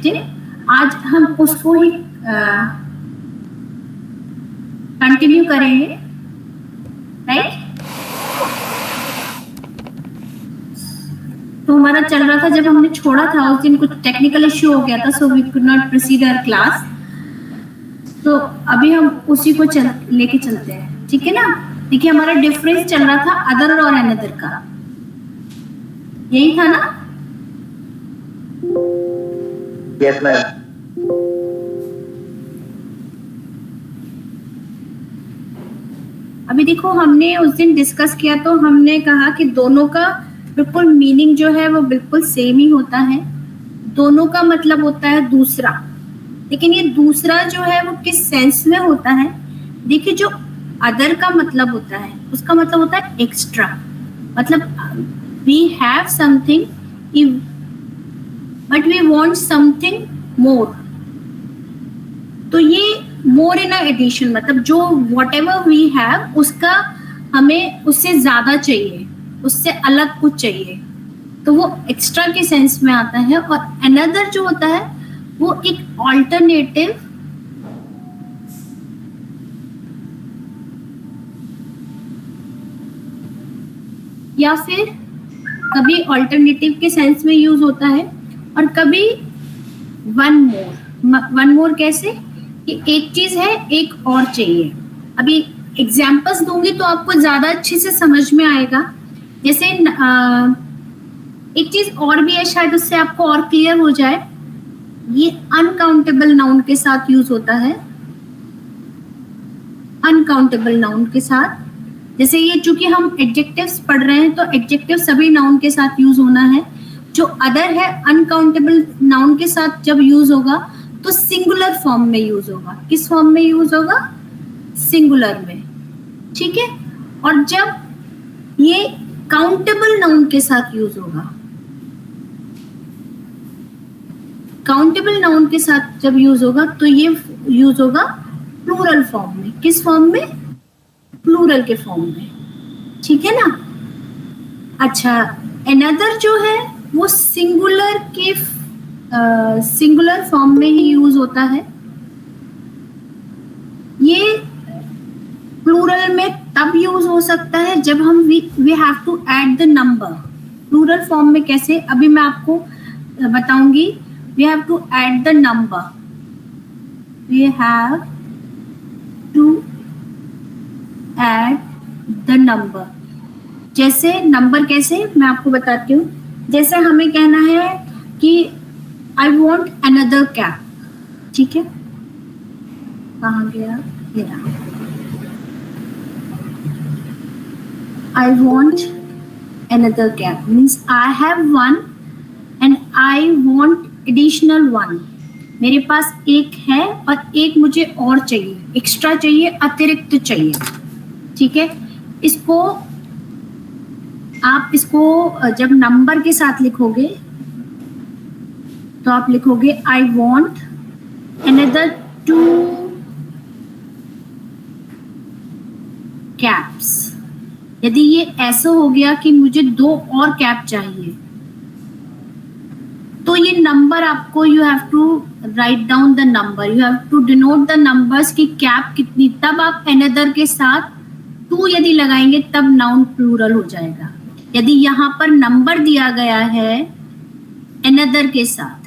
Adjective, आज हम उसको ही कंटिन्यू करेंगे, राइट? तो हमारा चल रहा था, जब हमने छोड़ा था उस दिन कुछ टेक्निकल इश्यू हो गया था, so we could not proceed our class. तो अभी हम उसी को लेके चलते हैं, ठीक है ना? देखिए हमारा डिफरेंस चल रहा था अदर और अनदर का, यही था ना? Yes ma'am. अभी देखो हमने उस दिन डिस्कस किया तो हमने कहा कि दोनों का बिल्कुल मीनिंग जो है वो बिल्कुल सेम ही होता है, दोनों का मतलब होता है दूसरा। लेकिन ये दूसरा जो है वो किस सेंस में होता है? देखिए जो अदर का मतलब होता है उसका मतलब होता है एक्स्ट्रा, मतलब we have something but we want something more. तो ये मोर इन एडिशन, मतलब जो वॉट एवर वी हैव उसका हमें उससे ज्यादा चाहिए, उससे अलग कुछ चाहिए, तो वो एक्स्ट्रा के सेंस में आता है। और अनदर जो होता है वो एक ऑल्टरनेटिव या फिर कभी ऑल्टरनेटिव के सेंस में यूज होता है और कभी वन मोर। वन मोर कैसे कि एक चीज है एक और चाहिए। अभी एग्जाम्पल्स दूंगी तो आपको ज्यादा अच्छे से समझ में आएगा। जैसे एक चीज और भी है, शायद उससे आपको और क्लियर हो जाए। ये अनकाउंटेबल नाउन के साथ यूज होता है, अनकाउंटेबल नाउन के साथ। जैसे ये चूंकि हम एडजेक्टिव्स पढ़ रहे हैं तो एडजेक्टिव सभी नाउन के साथ यूज होना है। जो अदर है अनकाउंटेबल नाउन के साथ जब यूज होगा तो सिंगुलर फॉर्म में यूज होगा। किस फॉर्म में यूज होगा? सिंगुलर में, ठीक है। और जब ये काउंटेबल नाउन के साथ यूज होगा, काउंटेबल नाउन के साथ जब यूज होगा तो ये यूज होगा प्लूरल फॉर्म में। किस फॉर्म में? प्लूरल के फॉर्म में, ठीक है ना। अच्छा, अनदर जो है वो सिंगुलर के सिंगुलर फॉर्म में ही यूज होता है। ये प्लूरल में तब यूज हो सकता है जब हम we have to add the number. Plural form में कैसे, अभी मैं आपको बताऊंगी। We have to add the number, we have to add the number. जैसे नंबर कैसे, मैं आपको बताती हूँ। जैसे हमें कहना है कि आई वॉन्ट अनदर कैप, ठीक है। कहाँ गया ये? I want another cap means I have one and I want additional one. मेरे पास एक है और एक मुझे और चाहिए, एक्स्ट्रा चाहिए, अतिरिक्त चाहिए, ठीक है। इसको आप जब नंबर के साथ लिखोगे तो आप लिखोगे आई वॉन्ट अनदर 2 कैप्स। यदि ये ऐसा हो गया कि मुझे 2 और कैप चाहिए तो ये नंबर आपको you have to write down the number, you have to denote the numbers की कैप कितनी, तब आप अनदर के साथ 2 यदि लगाएंगे तब नाउन प्लूरल हो जाएगा। यदि यहाँ पर नंबर दिया गया है अनदर के साथ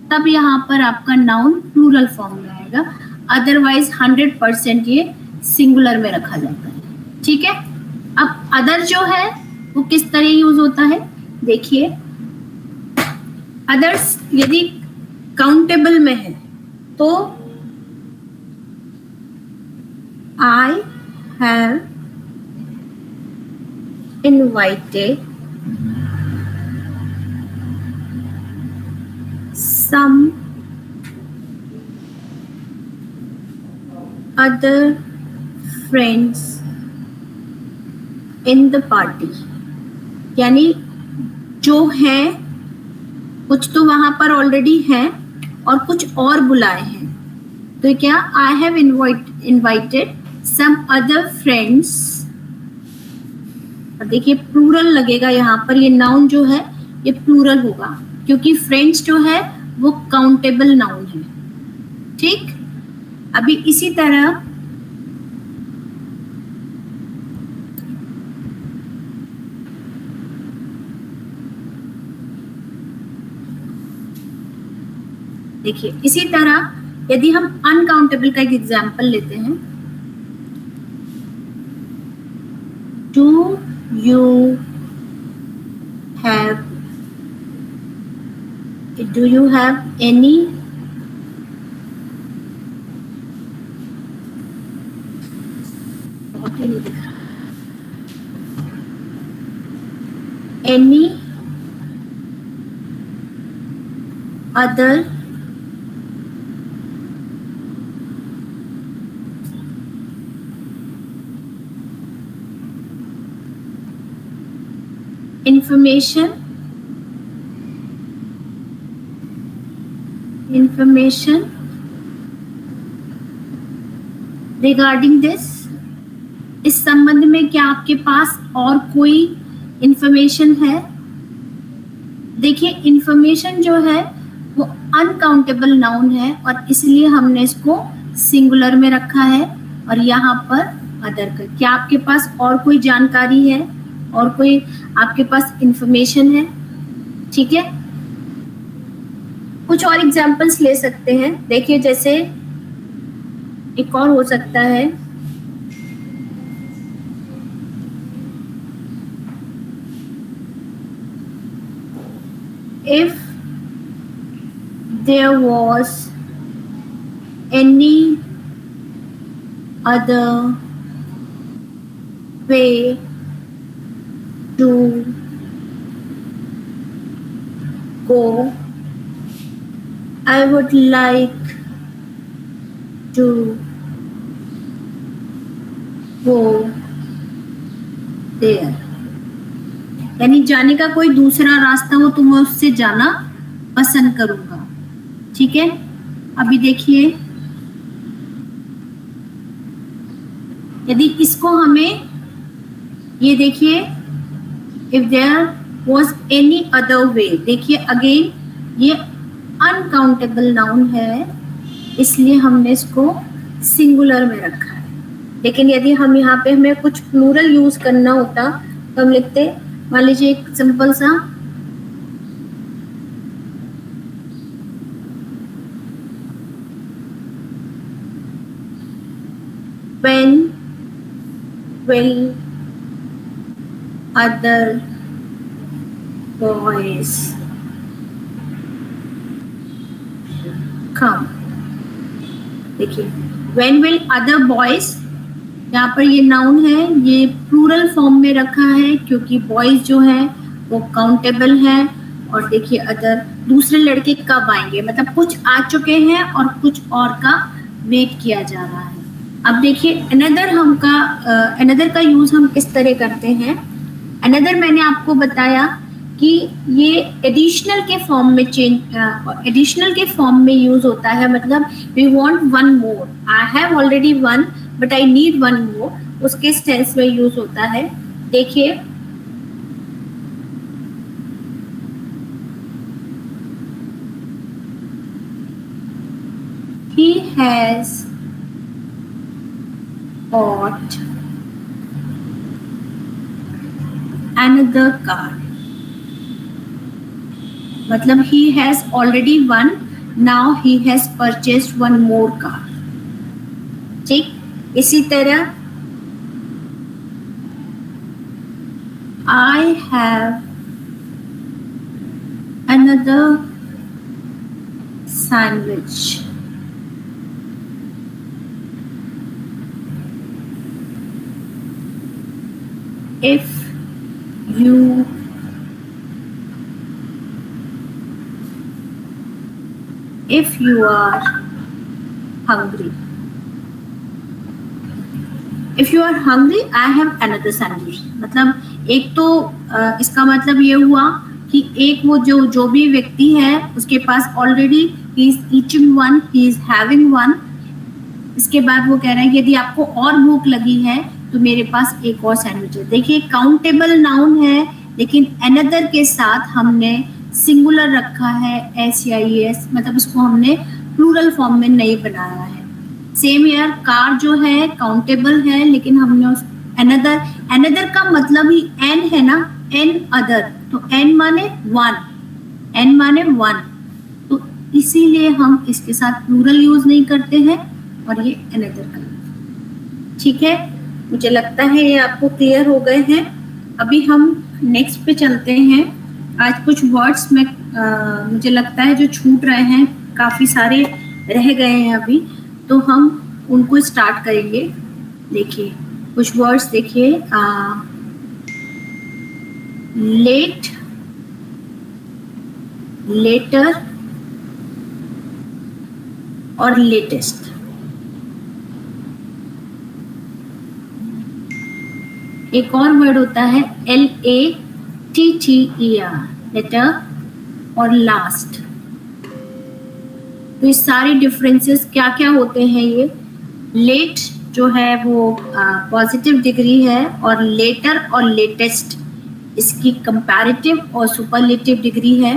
तब यहाँ पर आपका नाउन प्लूरल फॉर्म में आएगा, अदरवाइज 100% ये सिंगुलर में रखा जाता है, ठीक है। अब अदर जो है वो किस तरह यूज होता है, देखिए। अदर्स यदि काउंटेबल में है तो I have invited some other friends in the party। यानी जो है कुछ तो वहां पर ऑलरेडी है और कुछ और बुलाए हैं, तो क्या I have invited some other friends। देखिए प्लूरल लगेगा यहाँ पर, ये नाउन जो है ये प्लूरल होगा क्योंकि फ्रेंड्स जो है वो काउंटेबल नाउन है। ठीक, अभी इसी तरह देखिए, इसी तरह यदि हम अनकाउंटेबल का एक एग्जाम्पल लेते हैं, do you have any other information regarding this, इस संबंध में क्या आपके पास और कोई इंफॉर्मेशन है? देखिए, इंफॉर्मेशन जो है वो अनकाउंटेबल नाउन है और इसलिए हमने इसको सिंगुलर में रखा है और यहाँ पर अदर का। क्या आपके पास और कोई जानकारी है और कोई आपके पास इंफॉर्मेशन है? ठीक है, कुछ और एग्जांपल्स ले सकते हैं। देखिए, जैसे एक और हो सकता है, if there was any other way to go, I would like to go there. यानी जाने का कोई दूसरा रास्ता हो तो मैं उससे जाना पसंद करूंगा। ठीक है, अभी देखिए, यदि इसको हमें ये देखिए, if there was any other way, देखिए अगेन ये अनकाउंटेबल नाउन है इसलिए हमने इसको सिंगुलर में रखा है। लेकिन यदि हम यहाँ पे हमें कुछ प्लूरल यूज करना होता तो हम लिखते, मान लीजिए एक सिंपल सा, when will other boys come? देखिए, when will other boys, यहाँ पर ये नाउन है, ये प्लूरल फॉर्म में रखा है क्योंकि बॉयज जो है वो काउंटेबल है। और देखिए, अदर दूसरे लड़के कब आएंगे, मतलब कुछ आ चुके हैं और कुछ और का वेट किया जा रहा है। अब देखिए, अनदर का यूज हम किस तरह करते हैं। अनदर मैंने आपको बताया कि ये एडिशनल के फॉर्म में यूज होता है, मतलब we want one more, I have already one but I need one more, उसके सेंस में यूज होता है। देखिए, he has bought another car, मतलब he has already one, now he has purchased one more car। ठीक, इसी तरह I have another sandwich, if you are hungry, if you are hungry I have another sandwich। मतलब एक तो इसका मतलब ये हुआ कि एक वो जो भी व्यक्ति है उसके पास already he is eating one, he is having one। इसके बाद वो कह रहा है कि यदि आपको और भूख लगी है तो मेरे पास एक और सैंडविच है। देखिए, काउंटेबल नाउन है लेकिन अनदर के साथ हमने सिंगुलर रखा है SEIES, मतलब उसको हमने प्लूरल फॉर्म में नहीं बनाया है। सेम ईयर कार जो है काउंटेबल है, लेकिन हमने उस अनदर का मतलब ही एन है ना, एन अदर, तो एन माने वन, एन माने वन, तो इसीलिए हम इसके साथ प्लूरल यूज नहीं करते हैं और ये अनदर का। ठीक है, मुझे लगता है ये आपको क्लियर हो गए हैं। अभी हम नेक्स्ट पे चलते हैं। आज कुछ वर्ड्स में मुझे लगता है जो छूट रहे हैं, काफी सारे रह गए हैं अभी, तो हम उनको स्टार्ट करेंगे। देखिए कुछ वर्ड्स देखिए, लेट, लेटर और लेटेस्ट। एक और वर्ड होता है LATTER, लेटर और लास्ट। तो ये सारे डिफरेंसेस क्या क्या होते हैं। ये लेट जो है वो पॉजिटिव डिग्री है, और लेटर और लेटेस्ट इसकी कंपैरेटिव और सुपरलेटिव डिग्री है।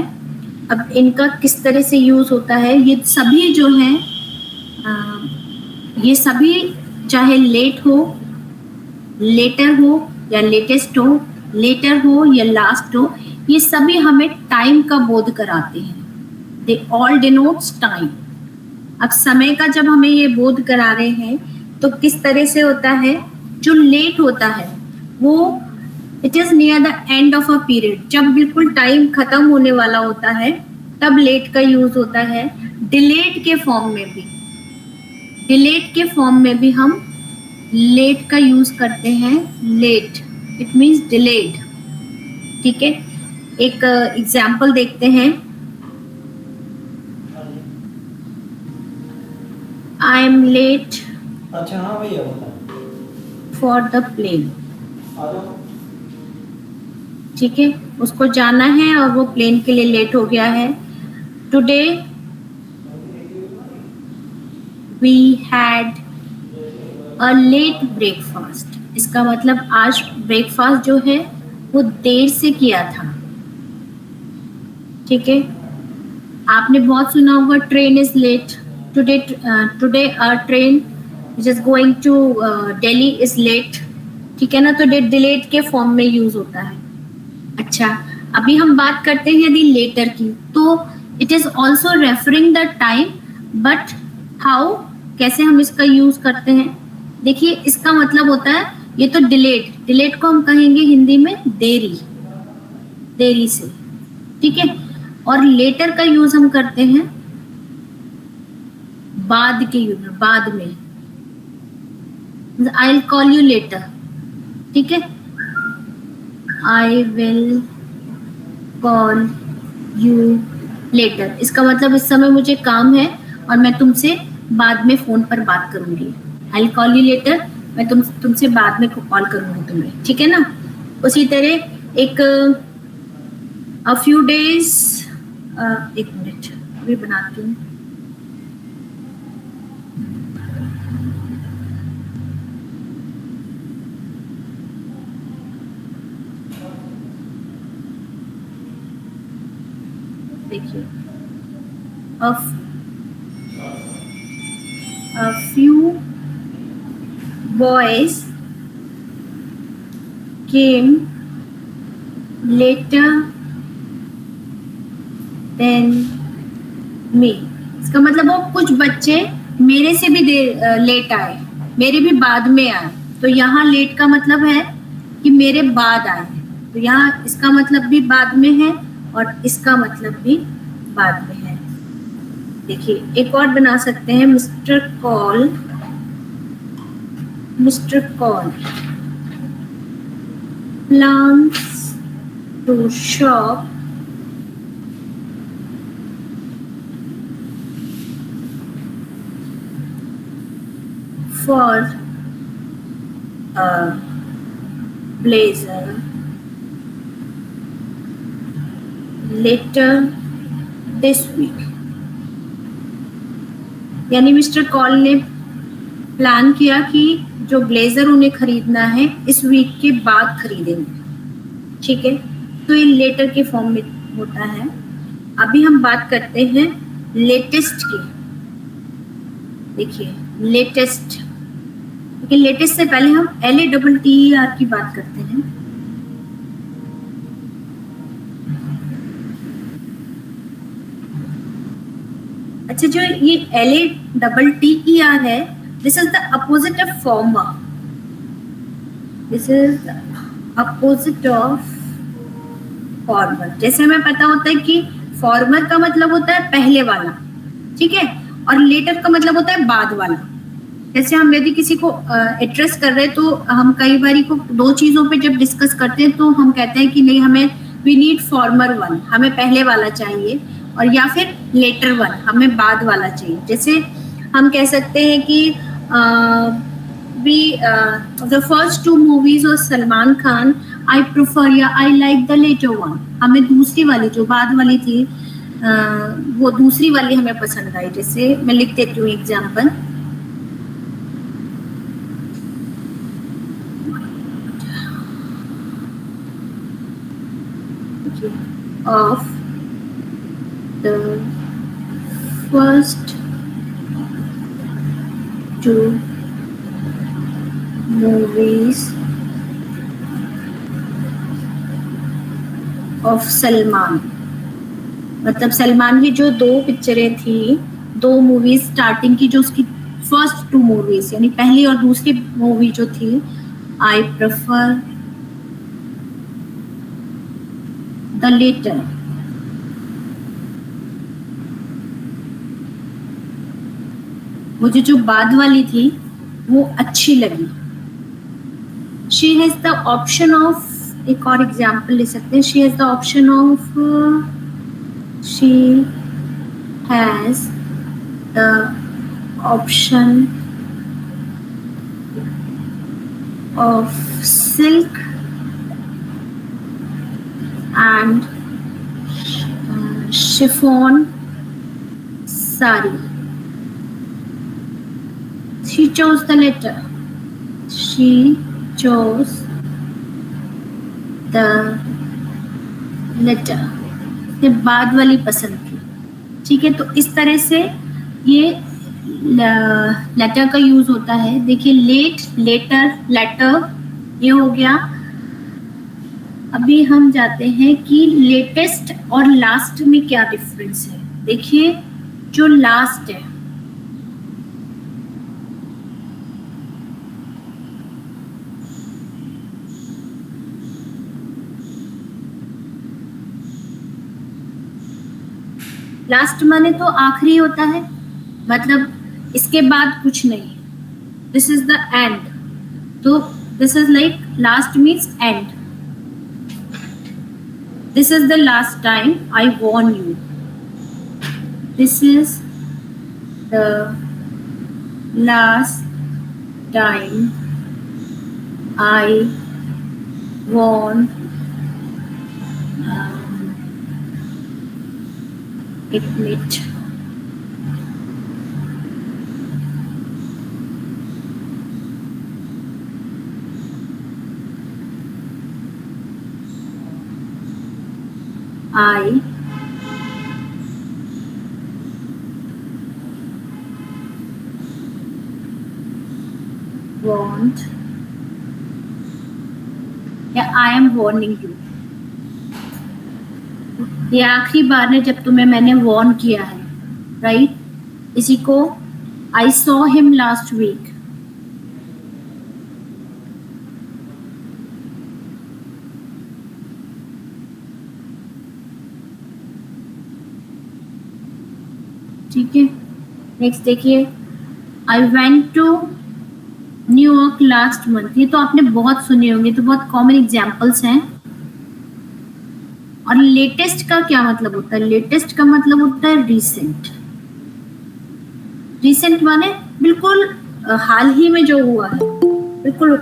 अब इनका किस तरह से यूज होता है, ये सभी जो हैं ये सभी चाहे लेट हो, लेटर हो या लेटेस्ट हो, लेटर हो या लास्ट हो, ये सभी हमें टाइम का बोध कराते हैं। They all denotes time. अब समय का जब हमें ये बोध करा रहे हैं तो किस तरह से होता है, जो लेट होता है वो it is near the end of a period, जब बिल्कुल टाइम खत्म होने वाला होता है तब लेट का यूज होता है। डिलेड के फॉर्म में भी, डिलेड के फॉर्म में भी हम लेट का यूज करते हैं। Let it means delayed. ठीक है, एक एग्जाम्पल देखते हैं। आई एम लेट अच्छा हाँ भैया फॉर द प्लेन। ठीक है, उसको जाना है और वो प्लेन के लिए लेट हो गया है। Today we had a late breakfast. इसका मतलब आज ब्रेकफास्ट जो है वो देर से किया था। ठीक है, आपने बहुत सुना होगा train is late. Today a train which is going to Delhi is late। ठीक है ना, तो डिलेड के फॉर्म में यूज होता है। अच्छा, अभी हम बात करते हैं यदि लेटर की, तो it is also referring the time, but how, कैसे हम इसका यूज करते हैं। देखिए इसका मतलब होता है, ये तो डिलेड, डिलेड को हम कहेंगे हिंदी में देरी, देरी से। ठीक है, और लेटर का यूज हम करते हैं बाद के यूज में, बाद में। I'll call you later। ठीक है, I will call you later। इसका मतलब इस समय मुझे काम है और मैं तुमसे बाद में फोन पर बात करूंगी। I'll call you later, मैं तुमसे बाद में कॉल करूंगी तुम्हें। ठीक है ना। उसी तरह एक a few days, एक मिनट अभी बनाती हूँ। देखिए, a few boys came later than me। इसका मतलब वो कुछ बच्चे मेरे से भी लेट आए, मेरे भी बाद में आए। तो यहाँ लेट का मतलब है कि मेरे बाद आए, तो यहाँ इसका मतलब भी बाद में है और इसका मतलब भी बाद में है। देखिए एक और बना सकते हैं, mister call, mister call plans to shop for a blazer later this week। यानी मिस्टर कॉल ने प्लान किया कि जो ब्लेजर उन्हें खरीदना है इस वीक के बाद खरीदेंगे। ठीक है, तो ये लेटर के फॉर्म में होता है। अभी हम बात करते हैं लेटेस्ट की। देखिए लेटेस्ट, लेकिन लेटेस्ट से पहले हम LATTER की बात करते हैं। अच्छा, जो ये LATTER है, this is the opposite of former. This is the opposite of former. जैसे हमें पता होता है कि फॉर्मर का मतलब होता है पहले वाला, ठीक है, और लेटर का मतलब होता है बाद वाला। जैसे हम यदि किसी को एड्रेस कर रहे हैं तो हम कई बार को दो चीजों पे जब डिस्कस करते हैं तो हम कहते हैं कि नहीं, हमें वी नीड फॉर्मर वन, हमें पहले वाला चाहिए, और या फिर लेटर वन, हमें बाद वाला चाहिए। जैसे हम कह सकते हैं कि the first two movies of Salman Khan, I prefer या I like the later one। हमें दूसरी वाली जो बाद वाली थी वो दूसरी वाली हमें पसंद आई। जैसे मैं लिख देती हूँ example, of the first two movies of Salman. मतलब सलमान की जो दो पिक्चरें थी, दो मूवीज स्टार्टिंग की, जो उसकी फर्स्ट टू मूवीज यानी पहली और दूसरी मूवी जो थी, आई प्रेफर द लेटर। मुझे जो बाद वाली थी वो अच्छी लगी। She has the option of, एक और एग्जाम्पल ले सकते हैं, she has the option of, she has the option of silk and chiffon sari। She chose the letter, she chose the letter। ये बाद वाली पसंद थी, ठीक है। तो इस तरह से ये लेटर का यूज होता है। देखिए लेट, लेटर, लेटर, ये हो गया। अभी हम जाते हैं कि लेटेस्ट और लास्ट में क्या डिफरेंस है। देखिए जो लास्ट है, लास्ट माने तो आखिरी होता है, मतलब इसके बाद कुछ नहीं, दिस इज द एंड। तो this is like last means and. This is the last time I warn you. This is the last time I warn it. I want, या I am warning you। ये आखिरी बार है जब तुम्हें मैंने Warne किया है, राइट। इसी को I saw him last week। ठीक है, नेक्स्ट देखिए, I went to New York last month. ये तो आपने बहुत सुने होंगे, तो बहुत कॉमन एग्जाम्पल्स हैं। और लेटेस्ट का क्या मतलब होता है? लेटेस्ट का मतलब होता है रिसेंट। रिसेंट माने बिल्कुल हाल ही में जो हुआ है, बिल्कुल।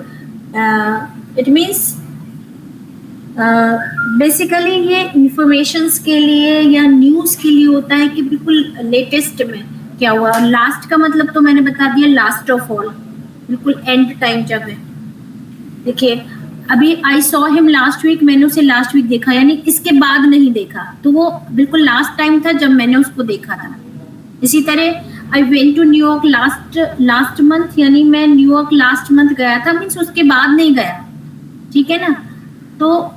इट मीन्स बेसिकली ये इंफॉर्मेशंस के लिए या न्यूज के लिए होता है कि बिल्कुल लेटेस्ट में क्या हुआ। और लास्ट का मतलब तो मैंने बता दिया, लास्ट ऑफ ऑल, बिल्कुल एंड टाइम जब है। देखिए अभी I saw him last week, मैंने उसे लास्ट वीक देखा, यानी इसके बाद नहीं देखा, तो वो बिल्कुल लास्ट टाइम था जब मैंने उसको देखा था। इसी तरह I went to New York last month, यानी मैं न्यूयॉर्क लास्ट मंथ गया था, मीन्स उसके बाद नहीं गया, ठीक है ना। तो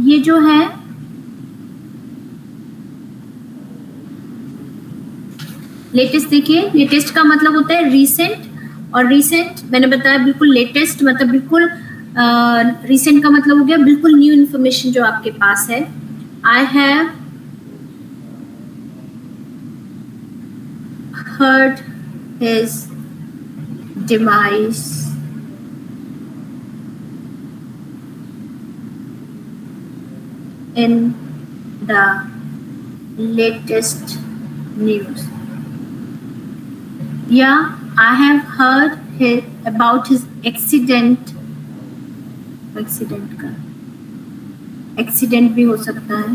ये जो है लेटेस्ट, देखिए लेटेस्ट का मतलब होता है रिसेंट, और रिसेंट मैंने बताया बिल्कुल लेटेस्ट मतलब बिल्कुल रिसेंट का मतलब हो गया बिल्कुल न्यू इन्फॉर्मेशन जो आपके पास है। I have heard his demise in the latest news. Yeah, I have heard about his accident का एक्सीडेंट भी हो सकता है।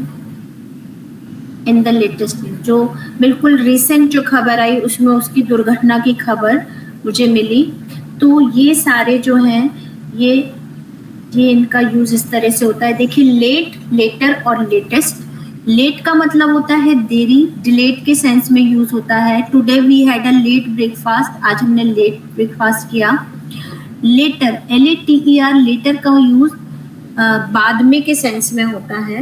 इन द लेटेस्ट न्यूज, जो बिल्कुल रिसेंट जो खबर आई उसमें उसकी दुर्घटना की खबर मुझे मिली। तो ये सारे जो हैं ये इनका यूज इस तरह से होता है। देखिए लेट, लेटर और लेटेस्ट। लेट का मतलब होता है देरी, डिलेट के सेंस में यूज होता है। Today we had a late breakfast, आज हमने लेट ब्रेकफास्ट किया। लेटर, LATER, लेटर का यूज बाद में के सेंस में होता है।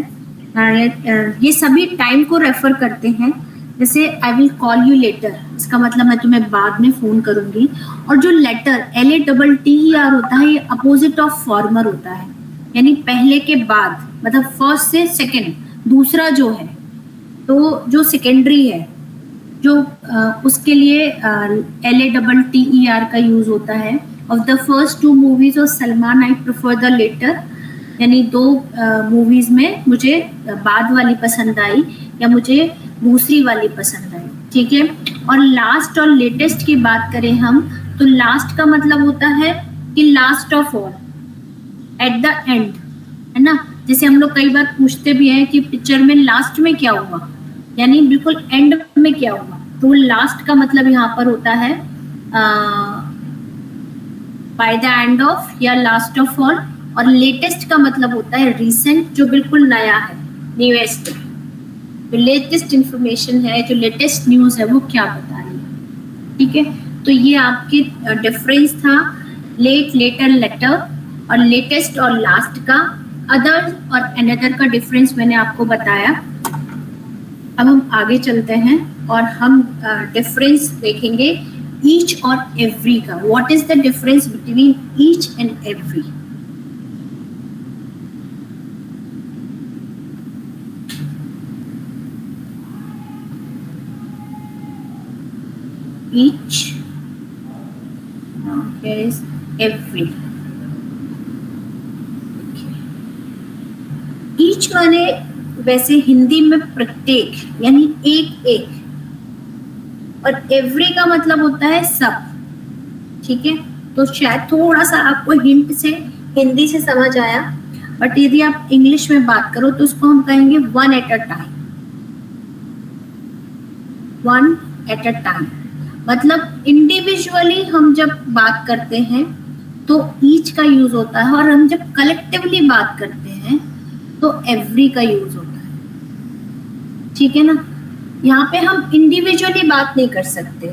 ये सभी टाइम को रेफर करते हैं। जैसे I will call you later, इसका मतलब मैं तुम्हें बाद में फोन करूंगी। और जो लेटर LATTER होता है, ये अपोजिट ऑफ फॉर्मर होता है, यानी पहले के बाद, मतलब फर्स्ट से सेकंड, दूसरा जो है तो जो सेकेंडरी है जो उसके लिए LATTER का यूज होता है। Of the first 2 movies of Salman I prefer the latter, यानी 2 मूवीज में मुझे बाद वाली पसंद आई या मुझे दूसरी वाली पसंद आई, ठीक है। और लास्ट और लेटेस्ट की बात करें हम, तो लास्ट का मतलब होता है कि last of all, at the end, है ना। जैसे हम लोग कई बार पूछते भी हैं कि पिक्चर में लास्ट में क्या हुआ, यानी बिल्कुल एंड में क्या हुआ, तो लास्ट का मतलब यहाँ पर होता है बाय द एंड ऑफ या लास्ट ऑफ ऑल। और लेटेस्ट का मतलब होता है रिसेंट, जो बिल्कुल नया है, न्यूएस्ट, जो लेटेस्ट इंफॉर्मेशन है, जो लेटेस्ट न्यूज है वो क्या बता रही है, ठीक है। तो ये आपके डिफरेंस था लेट, लेटर, लेटर और लेटेस्ट और लास्ट का। अदर और अनदर का डिफरेंस मैंने आपको बताया। अब हम आगे चलते हैं और हम डिफरेंस देखेंगे ईच और एवरी का। What is the difference between each and every. Each, now here is every. Each माने वैसे हिंदी में प्रत्येक, यानी एक एक, और every का मतलब होता है सब, ठीक है। तो शायद थोड़ा सा आपको हिंट से हिंदी से समझ आया, बट यदि आप इंग्लिश में बात करो तो उसको हम कहेंगे one at a time. One at a time मतलब इंडिविजुअली हम जब बात करते हैं तो ईच का यूज होता है, और हम जब कलेक्टिवली बात करते हैं तो एवरी का यूज होता है, ठीक है ना। यहाँ पे हम इंडिविजुअली बात नहीं कर सकते।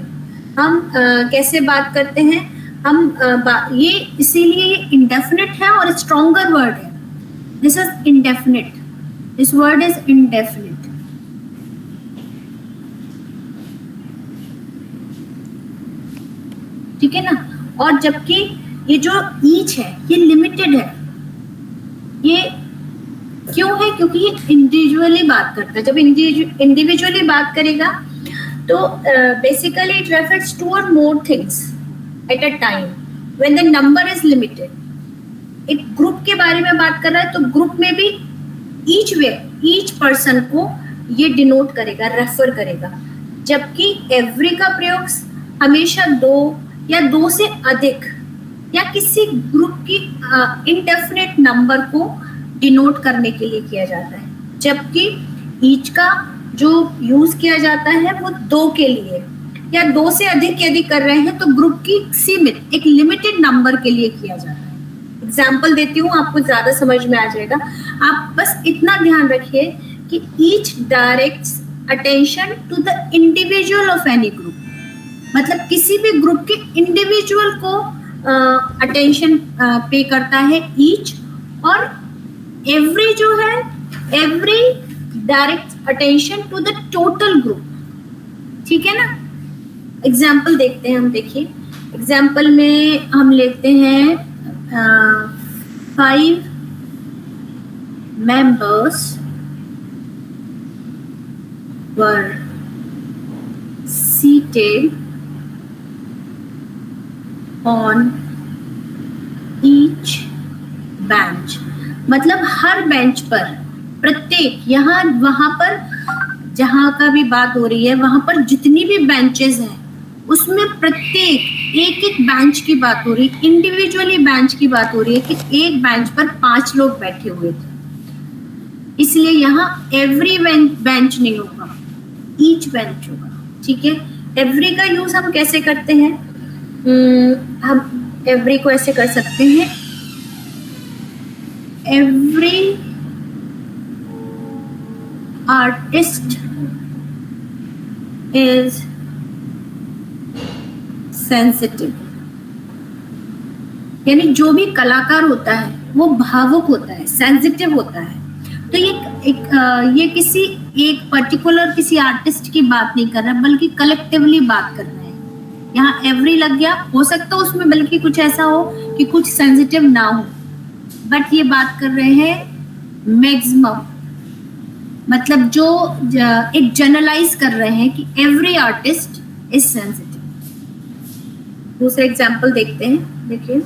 हम कैसे बात करते हैं, हम ये इसीलिए ये इंडेफिनिट है और स्ट्रॉन्गर वर्ड है। This is indefinite, this word is indefinite, ठीक है ना। और जबकि ये जो ईच है ये लिमिटेड है। ये क्यों है? क्योंकि ये इंडिविजुअली बात करता है। जब इंडिविजुअली बात करेगा तो बेसिकली इट रेफर्स टू और more things at a time when the number is limited. एक ग्रुप के बारे में बात कर रहा है तो ग्रुप में भी ईच पर्सन को ये डिनोट करेगा, रेफर करेगा। जबकि एवरी का प्रयोग हमेशा 2 या 2 से अधिक या किसी ग्रुप की इंडेफिनिट नंबर को डिनोट करने के लिए किया जाता है। जबकि ईच का जो यूज किया जाता है वो 2 के लिए या 2 से अधिक यदि कर रहे हैं तो ग्रुप की सीमित एक लिमिटेड नंबर के लिए किया जाता है, एग्जाम्पल देती हूँ, आपको ज्यादा समझ में आ जाएगा। आप बस इतना ध्यान रखिए कि each directs attention to the individual of any group, मतलब किसी भी ग्रुप के इंडिविजुअल को अटेंशन पे करता है ईच, और एवरी जो है every direct attention to the total group, ठीक है ना। एग्जाम्पल देखते हैं हम, देखिए एग्जाम्पल में हम लेते हैं 5 members were seated on each bench, मतलब हर बेंच पर, प्रत्येक, यहाँ वहां पर जहां का भी बात हो रही है वहां पर जितनी भी बेंचेस हैं उसमें प्रत्येक एक एक बेंच की बात हो रही है, इंडिविजुअली बेंच की बात हो रही है कि एक बेंच पर 5 लोग बैठे हुए थे, इसलिए यहाँ एवरी बेंच नहीं होगा, ईच बेंच होगा, ठीक है। एवरी का यूज हम कैसे करते हैं, हम एवरी को ऐसे कर सकते हैं, एवरी आर्टिस्ट इज सेंसिटिव, यानी जो भी कलाकार होता है वो भावुक होता है, सेंसिटिव होता है। तो ये किसी एक पर्टिकुलर किसी आर्टिस्ट की बात नहीं कर रहा, बल्कि कलेक्टिवली बात कर रहे हैं। यहाँ एवरी लग गया, हो सकता है उसमें बल्कि कुछ ऐसा हो कि कुछ सेंसिटिव ना हो, बट ये बात कर रहे हैं मैक्सिमम, मतलब जो एक जनरलाइज कर रहे हैं कि एवरी आर्टिस्ट इज सेंसिटिव। दूसरा एग्जाम्पल देखते हैं, देखिए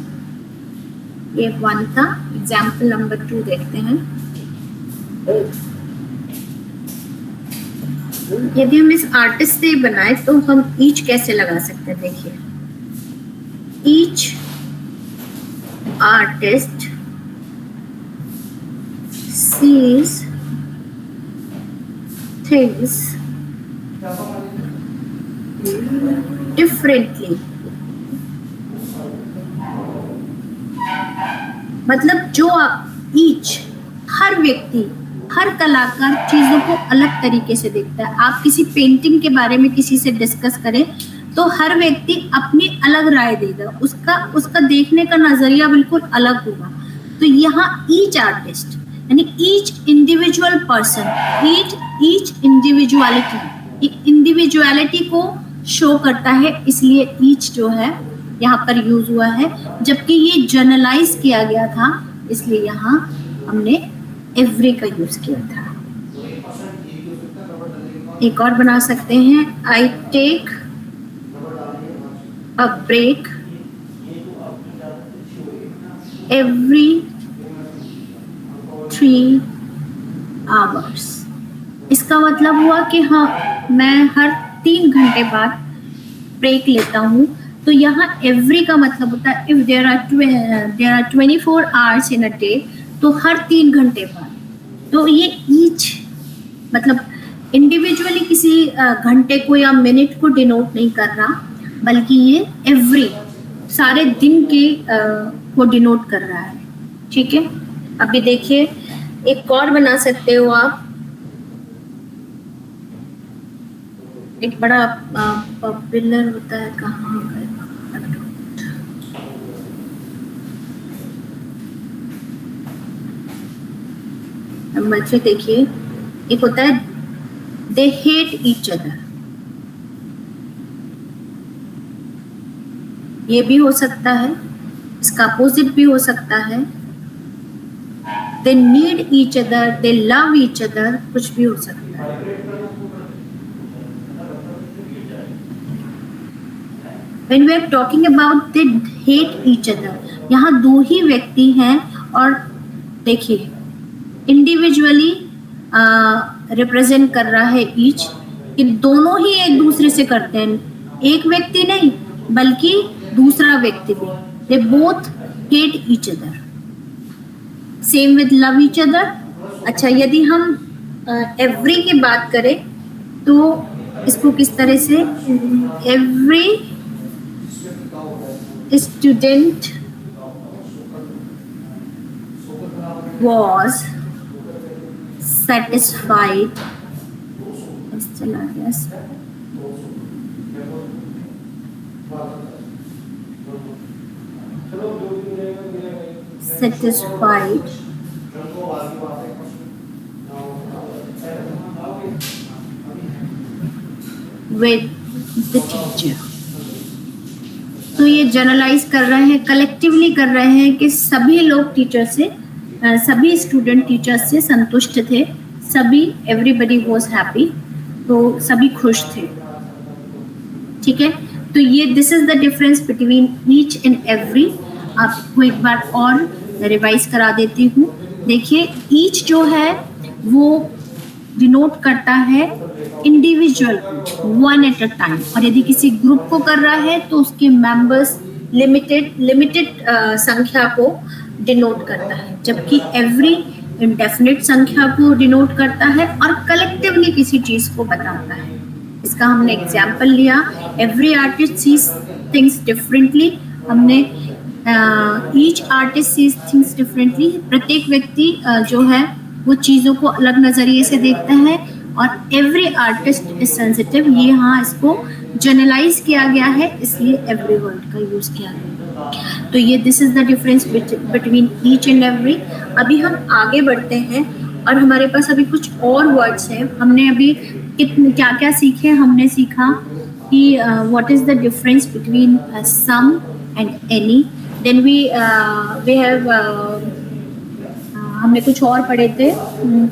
ये 1 था, एग्जाम्पल नंबर 2 देखते हैं। यदि हम इस आर्टिस्ट से बनाए तो हम ईच कैसे लगा सकते हैं, देखिए each artist sees things differently, मतलब जो ईच, हर व्यक्ति, हर कलाकार चीजों को अलग तरीके से देखता है। आप किसी पेंटिंग के बारे में किसी से डिस्कस करें तो हर व्यक्ति अपनी अलग राय देगा, उसका देखने का नजरिया बिल्कुल अलग होगा। तो यहाँ ईच आर्टिस्ट यानी each individual person, each individuality, individuality को शो करता है, इसलिए ईच जो है यहाँ पर यूज हुआ है, जबकि ये जनरलाइज किया गया था, इसलिए यहाँ हमने एवरी का यूज किया था। एक और बना सकते हैं, I take a break every 3 hours. इसका मतलब हुआ कि हाँ, मैं हर 3 घंटे बाद ब्रेक लेता हूँ। तो यहाँ एवरी का मतलब होता है if there are 24 hours in a day, तो हर 3 घंटे बाद। तो ये ईच मतलब इंडिविजुअली किसी घंटे को या मिनट को डिनोट नहीं कर रहा, बल्कि ये एवरी सारे दिन के को डिनोट कर रहा है, ठीक है। अभी देखिए एक और बना सकते हो आप, एक बड़ा पॉपुलर होता है, कहाँ गए, बच्चे देखिए, एक होता है दे हेट ईच अदर, ये भी हो सकता है, इसका अपोजिट भी हो सकता है, they need each other, they love each other, कुछ भी हो सकता है। When we are talking about they hate each other, यहाँ 2 ही व्यक्ति हैं और देखिए इंडिविजुअली रिप्रेजेंट कर रहा है ईच, कि दोनों ही एक दूसरे से करते हैं, एक व्यक्ति नहीं बल्कि दूसरा व्यक्ति भी। They both hate each other, same with love each other. अच्छा, यदि हम एवरी की बात करें तो इसको किस तरह से, एवरी स्टूडेंट was satisfied, चला गया, satisfied with the teacher। तो ये जनरलाइज कर रहे हैं, कलेक्टिवली कर रहे हैं कि सभी लोग टीचर से, सभी स्टूडेंट टीचर से संतुष्ट थे, सभी, एवरीबडी वाज हैप्पी, तो सभी खुश थे। ठीक है, तो ये this is the difference between each and every. आपको एक बार और रिवाइज करा देती हूँ। देखिए, ईच जो है वो डिनोट करता है individual, one at a time, और यदि किसी ग्रुप को कर रहा है तो उसके मेंबर्स लिमिटेड संख्या को डिनोट करता है, जबकि एवरी इंडेफिनिट संख्या को डिनोट करता है और कलेक्टिवली किसी चीज को बताता है। इसका हमने एग्जाम्पल लिया, every artist sees things differently. हमने each artist sees things differently, प्रत्येक व्यक्ति जो है वो चीज़ों को अलग नज़रिए से देखता है, और एवरी आर्टिस्ट इज सेंसिटिव, ये यहाँ इसको जनरलाइज किया गया है, इसलिए एवरी वर्ड का यूज़ किया गया। तो ये this is the difference between each and every. अभी हम आगे बढ़ते हैं और हमारे पास अभी कुछ और वर्ड्स हैं। हमने अभी क्या क्या सीखे? हमने सीखा कि what is the difference between some and any. Then we have हमने कुछ और पढ़े थे,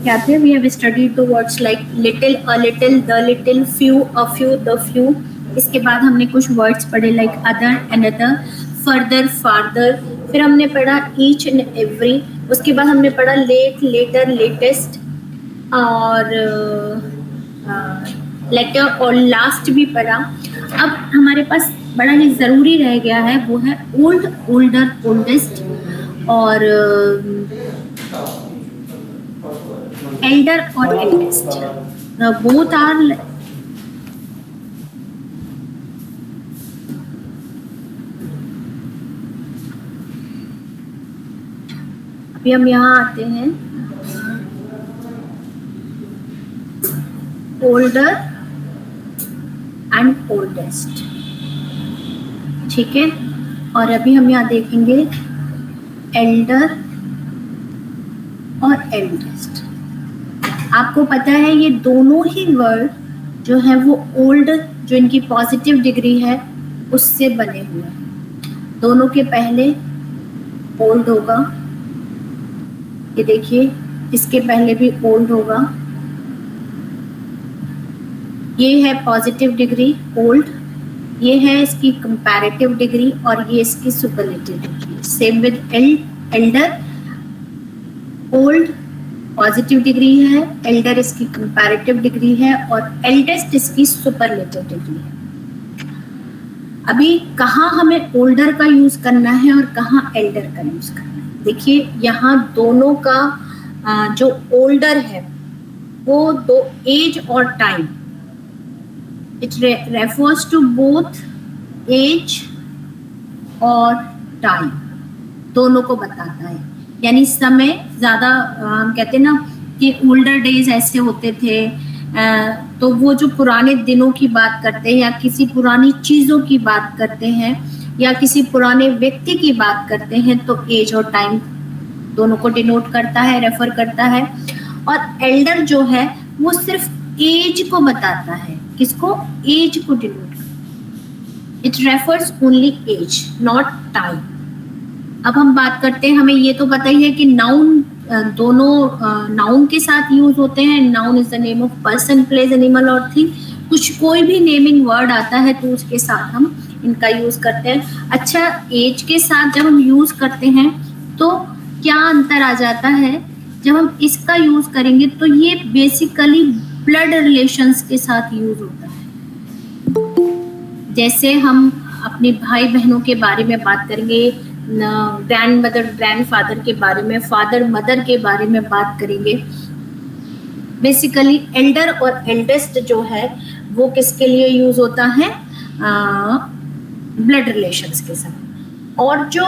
क्या थे? We have studied the words like little, a little, the little, few, a few, the few. इसके बाद हमने कुछ वर्ड्स पढ़े like other, another, further, farther. फिर हमने पढ़ा ईच एंड एवरी। उसके बाद हमने पढ़ा लेट, लेटर, लेटेस्ट, और लेटर और लास्ट भी पढ़ा। अब हमारे पास बड़ा ही ज़रूरी रह गया है, वो है ओल्ड, ओल्डर, ओल्डेस्ट, और एल्डर और एल्डेस्ट। बोथ आर अभी हम यहाँ आते हैं ओल्डर एंड ओल्डेस्ट। ठीक है, और अभी हम यहाँ देखेंगे एल्डर और एल्डेस्ट। आपको पता है ये दोनों ही वर्ड जो है वो ओल्ड, जो इनकी पॉजिटिव डिग्री है, उससे बने हुए हैं। दोनों के पहले ओल्ड होगा, ये देखिए, इसके पहले भी ओल्ड होगा। ये है पॉजिटिव डिग्री ओल्ड, ये है इसकी कंपैरेटिव डिग्री, और ये इसकी superlative degree. Same with Elder, old positive degree है, एल्डर इसकी कंपैरेटिव डिग्री है, और एल्डेस्ट इसकी सुपरलेटिव डिग्री है। अभी कहाँ हमें ओल्डर का यूज करना है और कहाँ एल्डर का यूज करना है? देखिए, यहाँ दोनों का जो ओल्डर है वो दो एज और time, it refers to both age और टाइम, दोनों को बताता है। यानी समय ज़्यादा, हम कहते हैं ना कि ओल्डर डेज ऐसे होते थे, तो वो जो पुराने दिनों की बात करते हैं, या किसी पुरानी चीज़ों की बात करते हैं, या किसी पुराने व्यक्ति की बात करते हैं, तो एज और टाइम दोनों को डिनोट करता है, रेफर करता है। और एल्डर जो है वो सिर्फ एज को बताता है। किसको? एज को denote, it refers only age, not time. अब हम बात करते हैं, हमें ये तो पता ही है कि नाउन दोनों नाउन के साथ यूज होते हैं। Noun is the name of person, place, animal और थिंग। कुछ कोई भी नेमिंग वर्ड आता है तो उसके साथ हम इनका यूज करते हैं। अच्छा, एज के साथ जब हम यूज करते हैं तो क्या अंतर आ जाता है? जब हम इसका यूज करेंगे तो ये बेसिकली ब्लड रिलेशंस के साथ यूज होता है। जैसे हम अपने भाई बहनों के बारे में बात करेंगे, ग्रैंड मदर, ग्रैंड फादर के बारे में, फादर मदर के बारे में बात करेंगे। बेसिकली एल्डर और एल्डेस्ट जो है वो किसके लिए यूज होता है? ब्लड रिलेशंस के साथ। और जो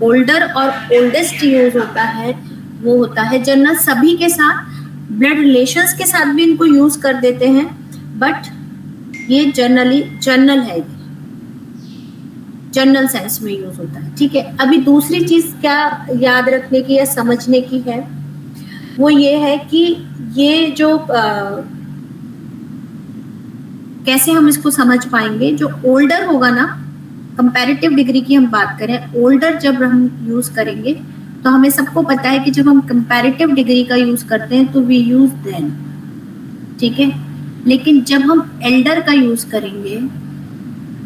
ओल्डर और ओल्डेस्ट यूज होता है वो होता है जनरल। सभी के साथ, ब्लड रिलेशंस के साथ भी इनको यूज कर देते हैं, बट ये जनरल है, जनरल सेंस में यूज होता है। ठीक है, अभी दूसरी चीज क्या याद रखने की या समझने की है, वो ये है कि ये जो कैसे हम इसको समझ पाएंगे। जो ओल्डर होगा ना, कंपैरेटिव डिग्री की हम बात करें, ओल्डर जब हम यूज करेंगे तो हमें सबको पता है कि जब हम कंपैरेटिव डिग्री का यूज करते हैं तो वी यूज देन, ठीक है। लेकिन जब हम एल्डर का यूज करेंगे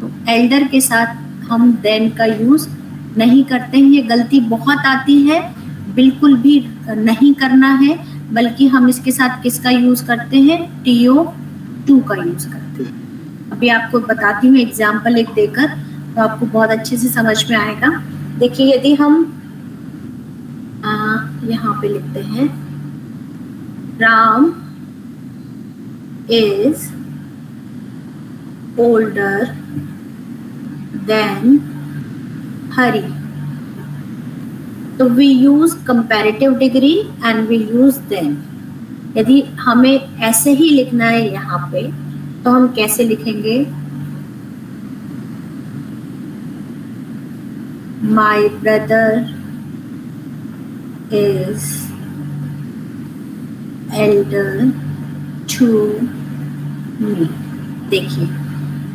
तो एल्डर के साथ हम देन का यूज नहीं करते हैं। ये गलती बहुत आती है, बिल्कुल भी नहीं करना है, बल्कि हम इसके साथ किसका यूज करते हैं, TO2 का यूज करते हैं। अभी आपको बताती हूँ एग्जाम्पल एक देकर, तो आपको बहुत अच्छे से समझ में आएगा। देखिए, यदि हम यहाँ पे लिखते हैं Ram is older than Hari, तो we use comparative degree and we use than. यदि हमें ऐसे ही लिखना है यहाँ पे, तो हम कैसे लिखेंगे, my brother is elder to me। देखिए,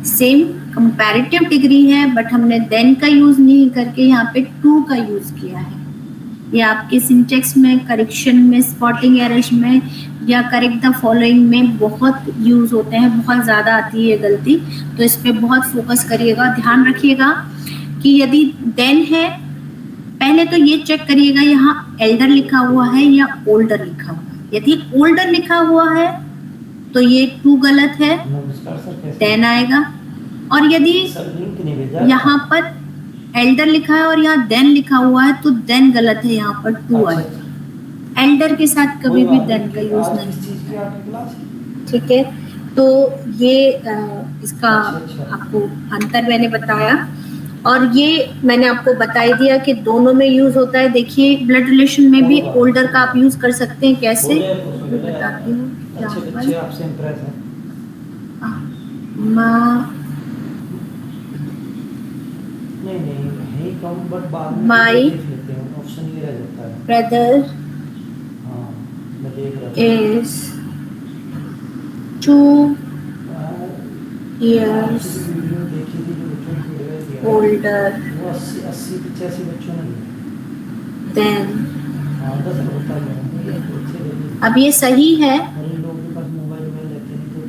सेम कंपैरेटिव डिग्री है, बट हमने देन का यूज नहीं करके यहाँ पे टू का यूज किया है। ये आपके सिंटेक्स में, करेक्शन में, स्पॉटिंग एरर्स में या करेक्ट द फॉलोइंग में बहुत यूज होते हैं, बहुत ज्यादा आती है गलती, तो इस पे बहुत फोकस करिएगा। ध्यान रखिएगा कि यदि देन है, पहले तो ये चेक करिएगा यहाँ एल्डर लिखा हुआ है या ओल्डर लिखा हुआ है। यदि ओल्डर लिखा हुआ है तो ये टू गलत है, देन आएगा। और यदि यहाँ पर एल्डर लिखा है और यहाँ देन लिखा हुआ है तो देन गलत है, यहाँ पर टू आएगा। एल्डर के साथ कभी भी देन का यूज नहीं, ठीक है। तो ये इसका आपको अंतर मैंने बताया, और ये मैंने आपको बता ही दिया कि दोनों में यूज होता है। देखिए, ब्लड रिलेशन में भी ओल्डर का आप यूज कर सकते हैं, कैसे बताती हूँ। My brother is 2 years older than। अब ये सही है,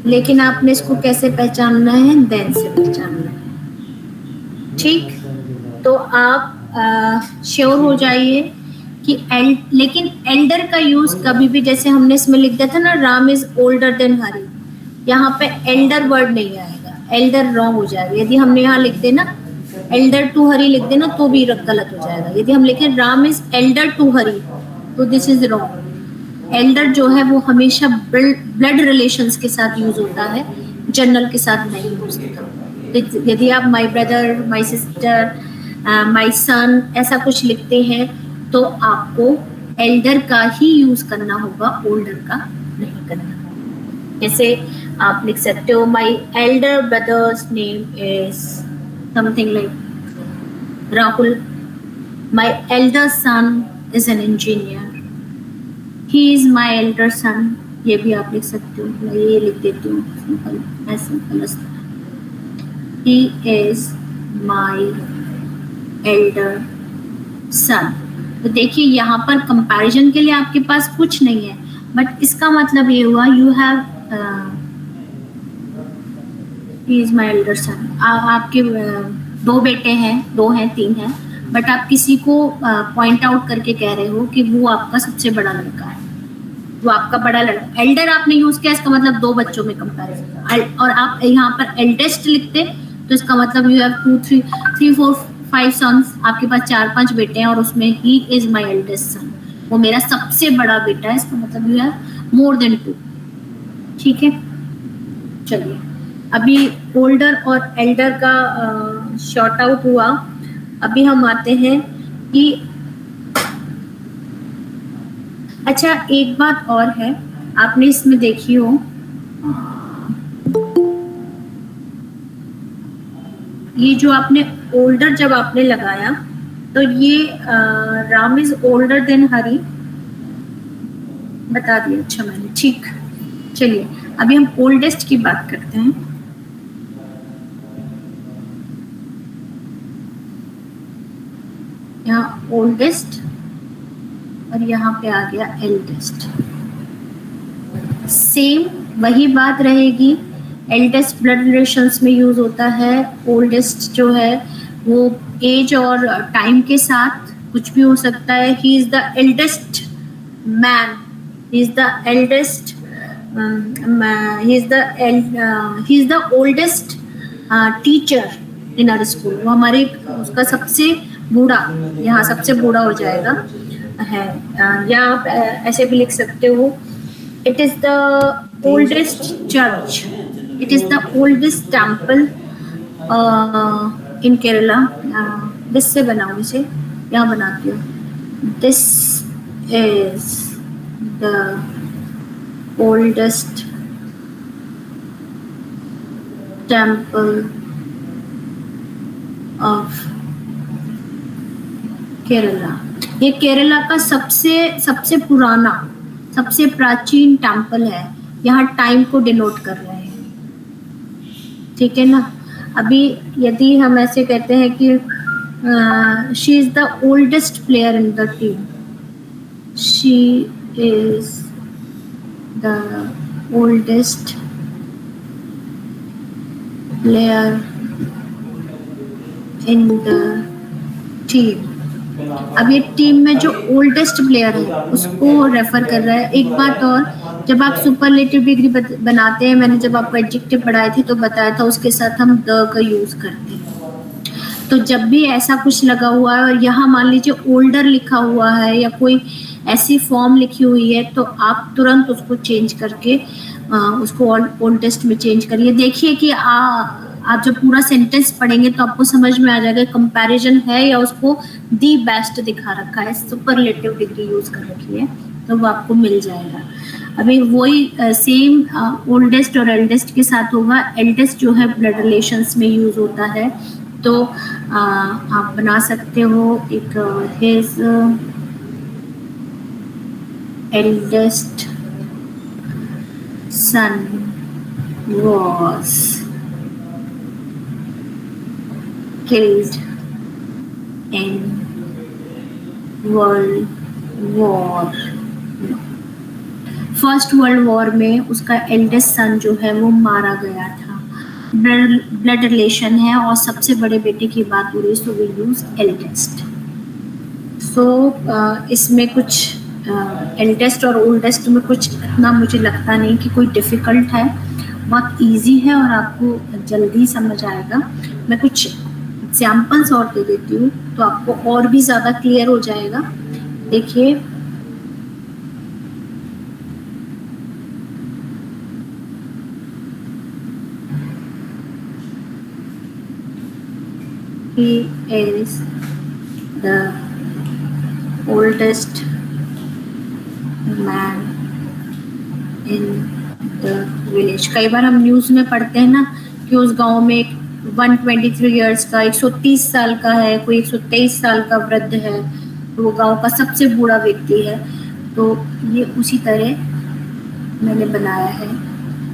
लेकिन आपने इसको कैसे पहचानना है, देन से पहचानना है, ठीक। तो आप श्योर हो जाइए कि लेकिन एल्डर का यूज कभी भी, जैसे हमने इसमें लिख दिया था ना, राम इज ओल्डर देन हरी, यहाँ पे एल्डर वर्ड नहीं आएगा, एल्डर रॉन्ग हो जाएगा। यदि हमने यहाँ लिख देना एल्डर टू हरी लिख देना तो भी गलत हो जाएगा। यदि हम लिखें राम इज एल्डर टू हरी तो दिस इज रॉन्ग। एल्डर जो है वो हमेशा ब्लड रिलेशंस के साथ यूज होता है, जनरल के साथ नहीं यूज होता। यदि आप माई ब्रदर, माई सिस्टर, माई सन ऐसा कुछ लिखते हैं तो आपको एल्डर का ही यूज करना होगा, ओल्डर का नहीं करना। जैसे आप लिख सकते हो my elder brother's name is something like Rahul, my elder son is an engineer, he is my elder son। ये भी आप लिख सकते हो, मैं ये लिख देती हूँ सिंपल, मैं simple, he is my elder son। तो देखिए, यहाँ पर कंपैरिजन के लिए आपके पास कुछ नहीं है, बट इसका मतलब ये हुआ you have he is my elder son। आपके दो बेटे हैं, 2 हैं, 3 हैं, बट आप किसी को पॉइंट आउट करके कह रहे हो कि वो आपका सबसे बड़ा लड़का है, वो आपका बड़ा लड़का। एल्डर आपने यूज किया, इसका मतलब 2 बच्चों में कंपैरिजन। और आप यहाँ पर एल्डेस्ट लिखते तो इसका मतलब यू हैव 2 3 4 5 सन्स, आपके पास 4-5 बेटे हैं और उसमें he is my eldest son, वो मेरा सबसे बड़ा बेटा है, इसका मतलब यू हैव मोर देन 2, ठीक है। चलिए, अभी ओल्डर और एल्डर का शॉर्ट आउट हुआ। अभी हम आते हैं ये अच्छा, एक बात और है, आपने इसमें देखी हो, ये जो आपने ओल्डर जब आपने लगाया तो ये Ram is older then Hari बता दिया। अच्छा मैंने, ठीक। चलिए अभी हम ओल्डेस्ट की बात करते हैं। यहाँ ओल्डेस्ट और यहाँ पे आ गया एल्डेस्ट। सेम वही बात रहेगी। एल्डेस्ट ब्लड रिलेशंस में यूज होता है। ओल्डेस्ट जो है वो एज और टाइम के साथ कुछ भी हो सकता है। He is the eldest man, he is the eldest he is the oldest teacher in our school। वो हमारे उसका सबसे बूढ़ा, यहाँ सबसे बूढ़ा हो जाएगा है। या आप ऐसे भी लिख सकते हो, it is the oldest church, it is the oldest temple in Kerala। this से बनाओ, इसे यहाँ बनाती हूँ। this is the oldest temple of Kerala. ये केरला का सबसे पुराना, सबसे प्राचीन टेम्पल है। यहाँ टाइम को डिनोट कर रहे हैं, ठीक है ना। अभी यदि हम ऐसे कहते हैं कि she is the oldest player in the team, she is the oldest player in the team। अब ये टीम में जो ओल्डेस्ट प्लेयर है उसको रेफर कर रहा है। एक बात और, जब आप सुपरलेटिव डिग्री बनाते हैं, मैंने जब आपको एडजेक्टिव पढ़ाए थे तो बताया था उसके साथ हम द का यूज करते हैं। तो जब भी ऐसा कुछ लगा हुआ है और यहाँ मान लीजिए ओल्डर लिखा हुआ है या कोई ऐसी फॉर्म लिखी हुई है, तो आप तुरंत उसको चेंज करके उसको ओल्डेस्ट में चेंज करिए। देखिए कि आप जब पूरा सेंटेंस पढ़ेंगे तो आपको समझ में आ जाएगा कंपैरिजन है या उसको दी बेस्ट दिखा रखा है, सुपरलेटिव डिग्री यूज कर रखी है, तो वो आपको मिल जाएगा। अभी वही सेम ओल्डेस्ट और एल्डेस्ट के साथ होगा। एल्डेस्ट जो है ब्लड रिलेशंस में यूज होता है, तो आप बना सकते हो एक his eldest son was killed in World War। First world war में उसका एल्डेस्ट सन जो है वो मारा गया था। ब्लड रिलेशन है और सबसे बड़े बेटे की बात हो रही है, सो वी यूज एल्डेस्ट। सो इसमें कुछ एल्डेस्ट और ओल्डेस्ट में कुछ इतना मुझे लगता नहीं कि कोई डिफ़िकल्ट है, बहुत इजी है और आपको जल्दी समझ आएगा। मैं कुछ एग्जाम्पल्स और दे देती हूँ तो आपको और भी ज़्यादा क्लियर हो जाएगा। देखिए, he is the oldest man in the village। कई बार हम न्यूज़ में पढ़ते हैं ना कि उस गांव में एक 123 इयर्स का, 130 साल का है, कोई 123 साल का वृद्ध है, तो वो गांव का सबसे बूढ़ा व्यक्ति है। तो ये उसी तरह मैंने बनाया है।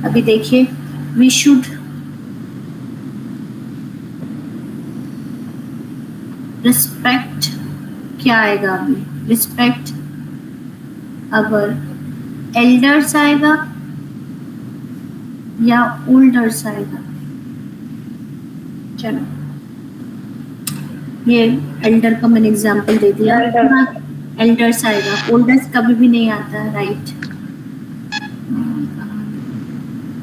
अभी देखिए, वी शुड रिस्पेक्ट, क्या आएगा अभी, रिस्पेक्ट अवर एल्डर्स आएगा या ओल्डर्स आएगा। चलो, ये एल्डर का मैंने एग्जांपल दे दिया, एल्डर्स आएगा, ओल्डर्स कभी भी नहीं आता, राइट।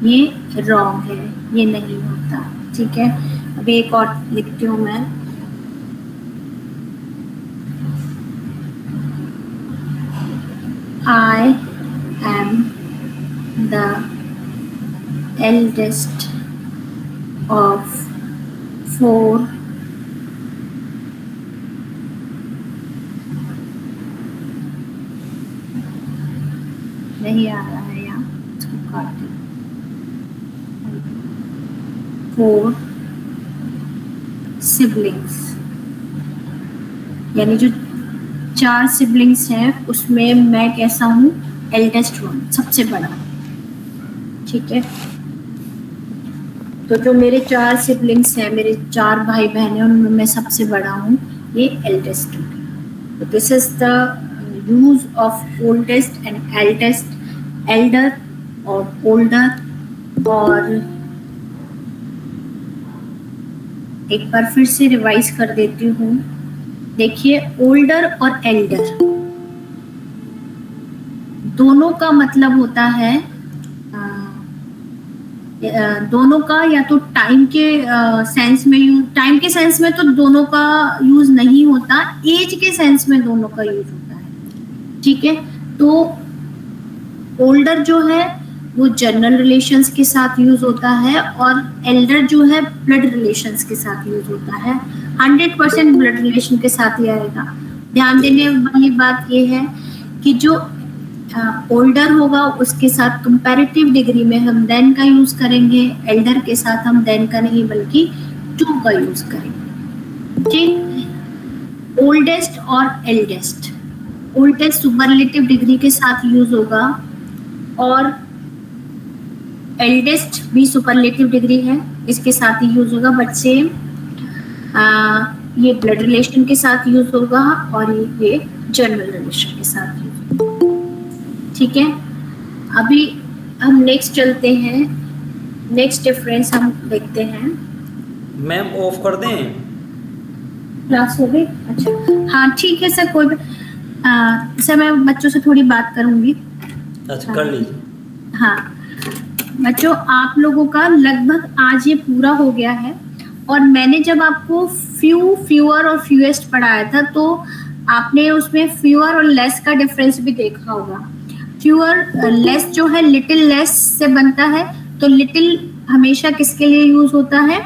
ये रॉन्ग है, ये नहीं होता, ठीक है। अभी एक और लिखती हूँ मैं, I am the eldest of 4 सही आ रहा है यहाँ, इसको काट दें। 4 सिबलिंग्स, यानी जो 4 सिबलिंग्स हैं उसमें मैं कैसा हूँ, एल्डेस्ट वन, सबसे बड़ा। ठीक है, तो जो मेरे 4 सिबलिंग्स हैं, मेरे 4 भाई बहन हैं, उनमें मैं सबसे बड़ा हूँ, ये एल्डेस्ट हो गया। तो this is the use of oldest and eldest, Elder और ओल्डर। और एक बार फिर से रिवाइज कर देती हूँ। देखिए, ओल्डर और एल्डर दोनों का मतलब होता है, दोनों का या तो टाइम के सेंस में यूज, टाइम के सेंस में तो दोनों का यूज नहीं होता, एज के सेंस में दोनों का यूज होता है। ठीक है, तो ओल्डर जो है वो जनरल रिलेशंस के साथ यूज होता है और एल्डर जो है ब्लड रिलेशंस के साथ यूज होता है। 100% ब्लड रिलेशन के साथ ही आएगा। ध्यान देने वाली बात ये है कि जो ओल्डर होगा उसके साथ कंपैरेटिव डिग्री में हम देन का यूज करेंगे, एल्डर के साथ हम देन का नहीं बल्कि टू का यूज करेंगे। ठीक, ओल्डेस्ट और एल्डेस्ट, ओल्डेस्ट सुपरलेटिव डिग्री के साथ यूज होगा और एल्डेस्ट भी सुपरलेटिव डिग्री है, इसके साथ ही यूज होगा, बट सेम ये ब्लड रिलेशन के साथ यूज होगा और ये जनरल रिलेशन के साथ यूज होगा। ठीक है, अभी हम नेक्स्ट चलते हैं, नेक्स्ट डिफरेंस हम देखते हैं। मैम ऑफ कर दें? क्लास हो गई? अच्छा, हाँ ठीक है सर, कोई सर मैं बच्चों से थोड़ी बात करूंगी। अच्छा, कर लीजिए। हाँ बच्चों, आप लोगों का लगभग आज ये पूरा हो गया है और मैंने जब आपको फ्यू, फ्यूअर और फ्यूएस्ट पढ़ाया था तो आपने उसमें फ्यूअर और लेस का डिफरेंस भी देखा होगा। फ्यूअर, लेस जो है लिटिल लेस से बनता है, तो लिटिल हमेशा किसके लिए यूज होता है,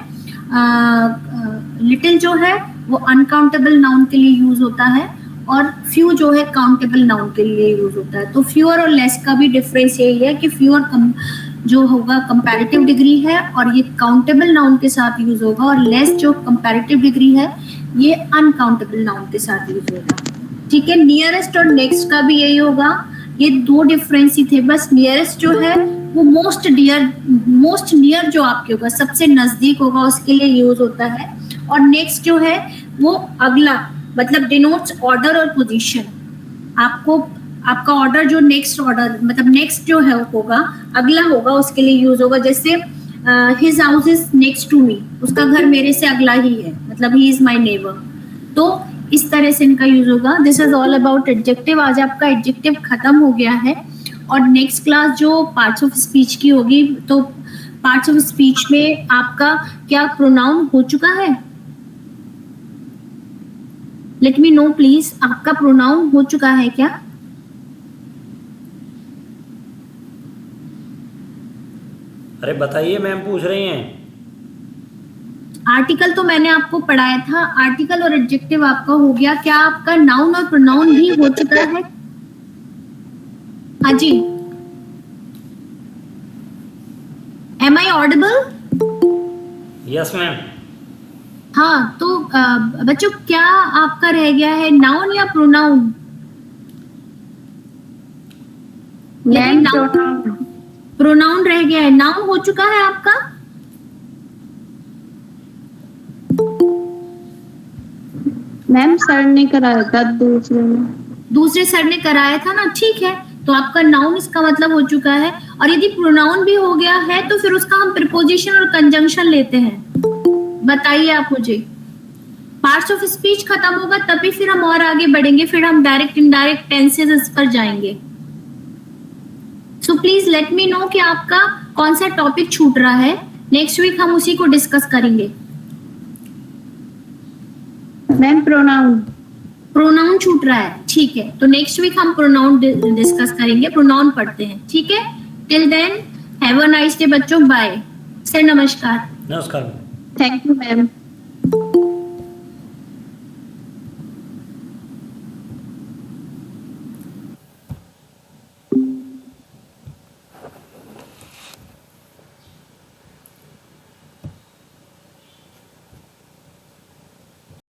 लिटिल जो है वो अनकाउंटेबल नाउन के लिए यूज होता है और फ्यू जो है काउंटेबल नाउन के लिए यूज होता है। तो फ्यूअर और लेस का भी डिफरेंस यही है कि फ्यूअर जो होगा कंपैरेटिव डिग्री है और ये काउंटेबल नाउन के साथ यूज होगा और लेस जो कंपैरेटिव डिग्री है ये अनकाउंटेबल नाउन के साथ यूज होगा। ठीक है, नियरेस्ट और नेक्स्ट का भी यही होगा। ये 2 डिफरेंस ही थे बस। नियरेस्ट जो है वो मोस्ट नियर जो आपके होगा, सबसे नजदीक होगा, उसके लिए यूज होता है। और नेक्स्ट जो है वो अगला, मतलब डिनोट्स ऑर्डर और पोजीशन। आपका ऑर्डर जो नेक्स्ट ऑर्डर, मतलब नेक्स्ट जो है होगा, अगला होगा, उसके लिए यूज होगा। जैसे his house is next to me, उसका घर मेरे से अगला ही है, मतलब ही इज माय नेबर। तो इस तरह से इनका यूज होगा। This is all about adjective. आज आपका एडजेक्टिव खत्म हो गया है और नेक्स्ट क्लास जो पार्ट्स ऑफ स्पीच की होगी, तो पार्ट्स ऑफ स्पीच में आपका क्या प्रोनाउन हो चुका है? लेट मी नो प्लीज, आपका प्रोनाउन हो चुका है क्या? अरे बताइए, मैम पूछ रही हैं। आर्टिकल तो मैंने आपको पढ़ाया था, आर्टिकल और एडजेक्टिव आपका हो गया। क्या आपका नाउन और प्रोनाउन भी हो चुका है? हाँ जी, am I audible? Yes ma'am. हाँ, तो बच्चों क्या आपका रह गया है, नाउन या प्रोनाउन? प्रोनाउन रह गया है, नाउन हो चुका है आपका? मैम सर ने कराया था दूसरे सर ने कराया था ना, ठीक है, तो आपका नाउन इसका मतलब हो चुका है। और यदि प्रोनाउन भी हो गया है तो फिर उसका हम प्रीपोजिशन और कंजंक्शन लेते हैं। बताइए आप मुझे, पार्ट्स ऑफ स्पीच खत्म होगा तभी फिर हम और आगे बढ़ेंगे, फिर हम डायरेक्ट इनडायरेक्ट टेंसेस पर जाएंगे। So please let me know कि आपका कौन सा टॉपिक छूट रहा है। नेक्स्ट वीक हम उसी को डिस्कस करेंगे। मैम प्रोनाउन छूट रहा है, ठीक है, तो नेक्स्ट वीक हम प्रोनाउन डिस्कस करेंगे, प्रोनाउन पढ़ते हैं, ठीक है। Till then have a nice day बच्चों, बाय। सर नमस्कार। नमस्कार। Thank you ma'am.